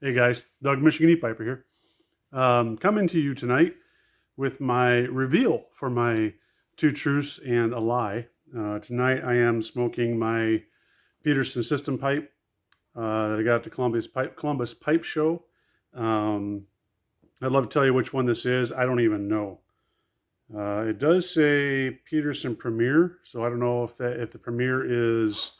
Hey guys, Doug Michigan E-Piper here. Coming to you tonight with my reveal for my two truths and a lie. Tonight I am smoking my Peterson System pipe that I got at the Columbus Pipe Show. Um, I'd love to tell you which one this is. I don't even know. It does say Peterson Premier, so I don't know if the Premier is.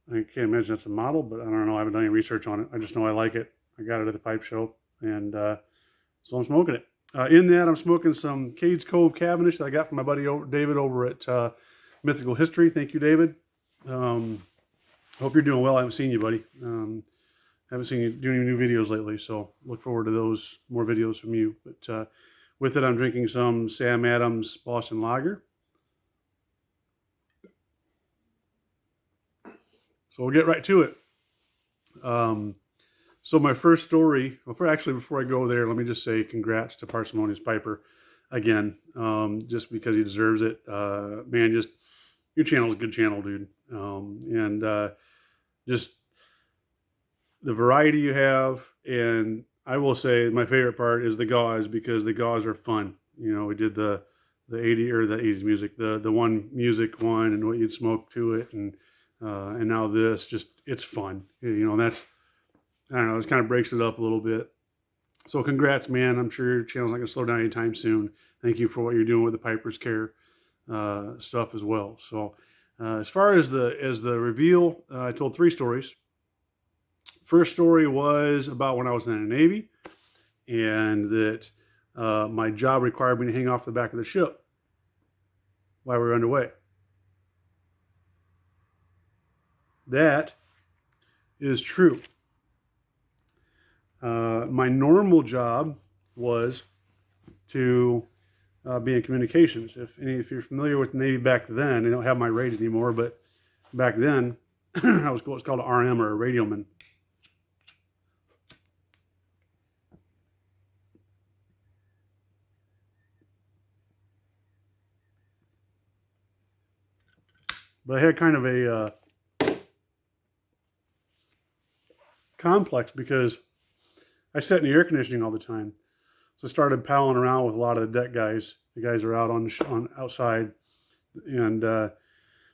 I can't imagine that's a model, but I don't know. I haven't done any research on it. I just know I like it. I got it at the pipe show, and so I'm smoking it. In that, I'm smoking some Cades Cove Cavendish that I got from my buddy David over at Mythical History. Thank you, David. Hope you're doing well. I haven't seen you, buddy. Haven't seen you doing any new videos lately, so look forward to those more videos from you. But with it, I'm drinking some Sam Adams Boston Lager. So we'll get right to it. So my first story, before I go there, let me just say congrats to Parsimonious Piper again, just because he deserves it. Man, just your channel is a good channel, dude. And just the variety you have, and I will say my favorite part is the gauze, because the gauze are fun. You know, we did the 80s music, the one music one, and what you'd smoke to it, and now this, just it's fun. You know, and that's, I don't know, it kind of breaks it up a little bit. So congrats, man. I'm sure your channel's not going to slow down anytime soon. Thank you for what you're doing with the Piper's Care stuff as well. So as far as the reveal, I told 3 stories. First story was about when I was in the Navy, and that my job required me to hang off the back of the ship while we were underway. That is true. My normal job was to be in communications. If you're familiar with the Navy back then, they don't have my rate anymore, but back then I was what's called an RM, or a radioman. But I had kind of a complex, because I sat in the air conditioning all the time. So I started palling around with a lot of the deck guys. The guys are out on outside, and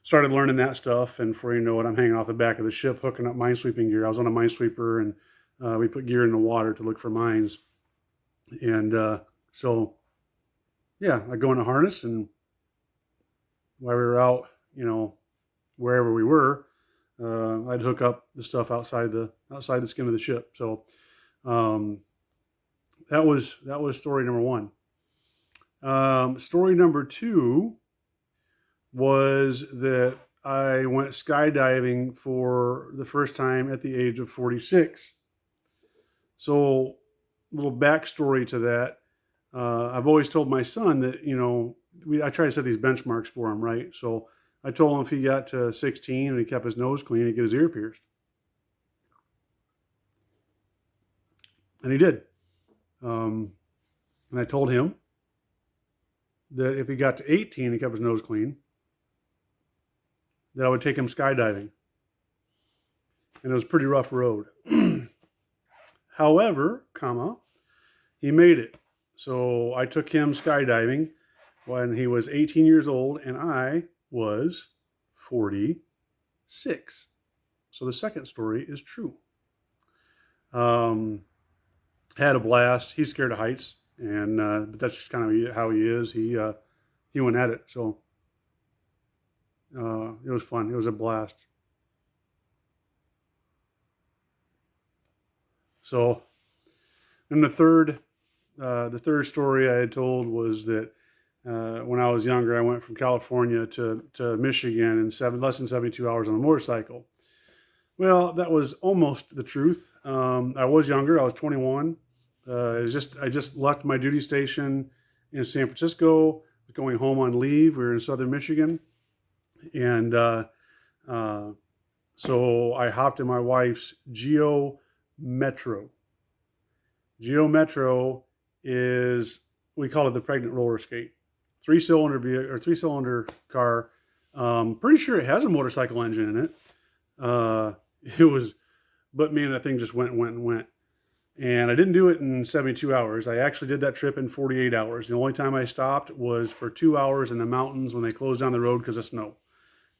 started learning that stuff. And before you know it, I'm hanging off the back of the ship, hooking up minesweeping gear. I was on a minesweeper, and we put gear in the water to look for mines. And so, yeah, I go in a harness, and while we were out, you know, wherever we were, I'd hook up the stuff outside the skin of the ship. So that was story number 1. Story number 2 was that I went skydiving for the first time at the age of 46. So, little backstory to that. I've always told my son that, you know, I try to set these benchmarks for him, right? So I told him if he got to 16 and he kept his nose clean, he'd get his ear pierced. And he did. And I told him that if he got to 18 and he kept his nose clean, that I would take him skydiving. And it was a pretty rough road. However, he made it. So I took him skydiving when he was 18 years old, and I was 46. So the second story is true. Had a blast. He's scared of heights, and but that's just kind of how he is. He went at it. So it was fun. It was a blast. So, and the third story I had told was that when I was younger, I went from California to Michigan in less than 72 hours on a motorcycle. Well, that was almost the truth. I was younger. I was 21. I just left my duty station in San Francisco, going home on leave. We were in southern Michigan, and so I hopped in my wife's Geo Metro. Geo Metro is, we call it the pregnant roller skate. 3-cylinder car. Pretty sure it has a motorcycle engine in it. It was But man, that thing just went and went and went. And I didn't do it in 72 hours. I actually did that trip in 48 hours. The only time I stopped was for 2 hours in the mountains when they closed down the road because of snow.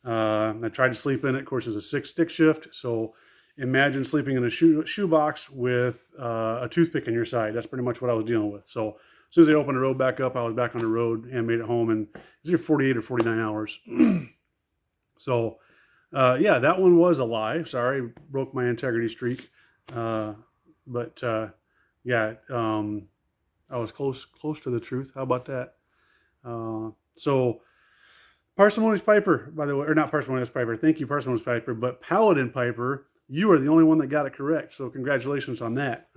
I tried to sleep in it. Of course, it was a 6-stick shift. So imagine sleeping in a shoebox with a toothpick in your side. That's pretty much what I was dealing with. So as soon as they opened the road back up, I was back on the road and made it home. And it was either 48 or 49 hours. So, yeah, that one was a lie. Sorry, broke my integrity streak. But yeah, I was close to the truth. How about that? So Parsimonious Piper, by the way, or not Parsimonious Piper. Thank you, Parsimonious Piper. But Paladin Piper, you are the only one that got it correct. So congratulations on that.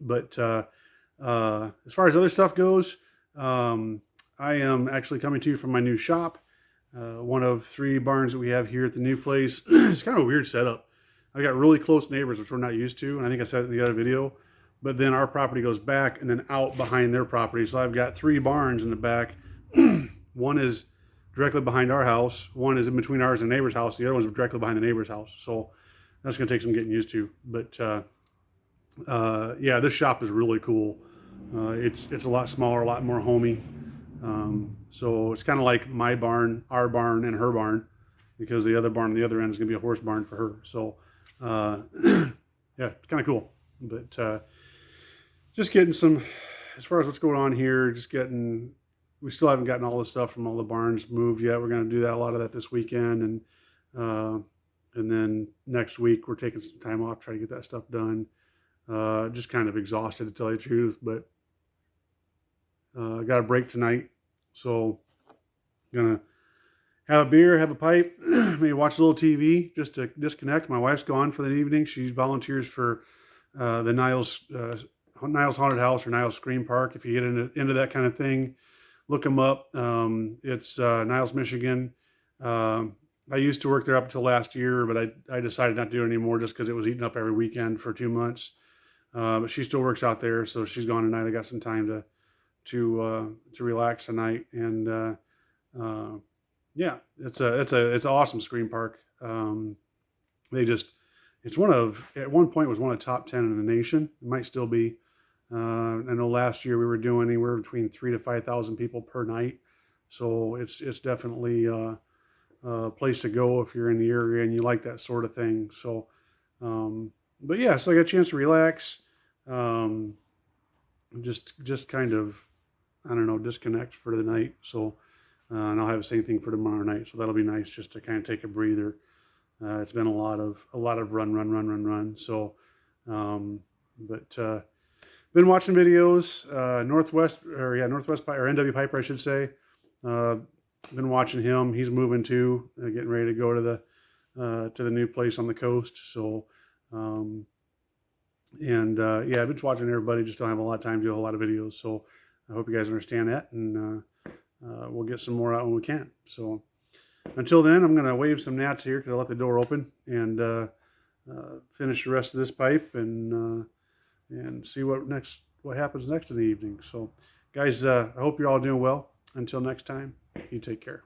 But as far as other stuff goes, I am actually coming to you from my new shop. One of 3 barns that we have here at the new place. It's kind of a weird setup. I got really close neighbors, which we're not used to. And I think I said it in the other video. But then our property goes back and then out behind their property. So I've got 3 barns in the back. One is directly behind our house. One is in between ours and the neighbor's house. The other one's directly behind the neighbor's house. So that's going to take some getting used to. But yeah, this shop is really cool. It's a lot smaller, a lot more homey. So it's kind of like my barn, our barn, and her barn, because the other barn on the other end is going to be a horse barn for her. So yeah, it's kind of cool. But just getting some, as far as what's going on here, we still haven't gotten all the stuff from all the barns moved yet. We're going to do that, a lot of that this weekend. And then next week we're taking some time off, trying to get that stuff done. Just kind of exhausted, to tell you the truth, but I got a break tonight. So gonna have a beer, have a pipe, maybe watch a little TV just to disconnect. My wife's gone for the evening. She volunteers for the Niles Haunted House or Niles Scream Park. If you get into that kind of thing, look them up. It's Niles, Michigan. I used to work there up until last year, but I decided not to do it anymore just because it was eaten up every weekend for 2 months. But she still works out there, so she's gone tonight. I got some time to relax tonight, and yeah, it's an awesome scream park. It's at one point was one of the top 10 in the nation. It might still be. I know last year we were doing anywhere between 3,000 to 5,000 people per night, so it's definitely a place to go if you're in the area and you like that sort of thing. So, but yeah, so I got a chance to relax, just kind of, I don't know, disconnect for the night. So, and I'll have the same thing for tomorrow night. So that'll be nice just to kind of take a breather. It's been a lot of run. So, but been watching videos, Northwest Piper, or NW Piper, I should say. Been watching him. He's moving too, getting ready to go to the new place on the coast. So, yeah, I've been watching everybody. Just don't have a lot of time to do a whole lot of videos. So I hope you guys understand that, and we'll get some more out when we can. So until then, I'm going to wave some gnats here because I left the door open, and finish the rest of this pipe, and see what happens next in the evening. So guys, I hope you're all doing well. Until next time, you take care.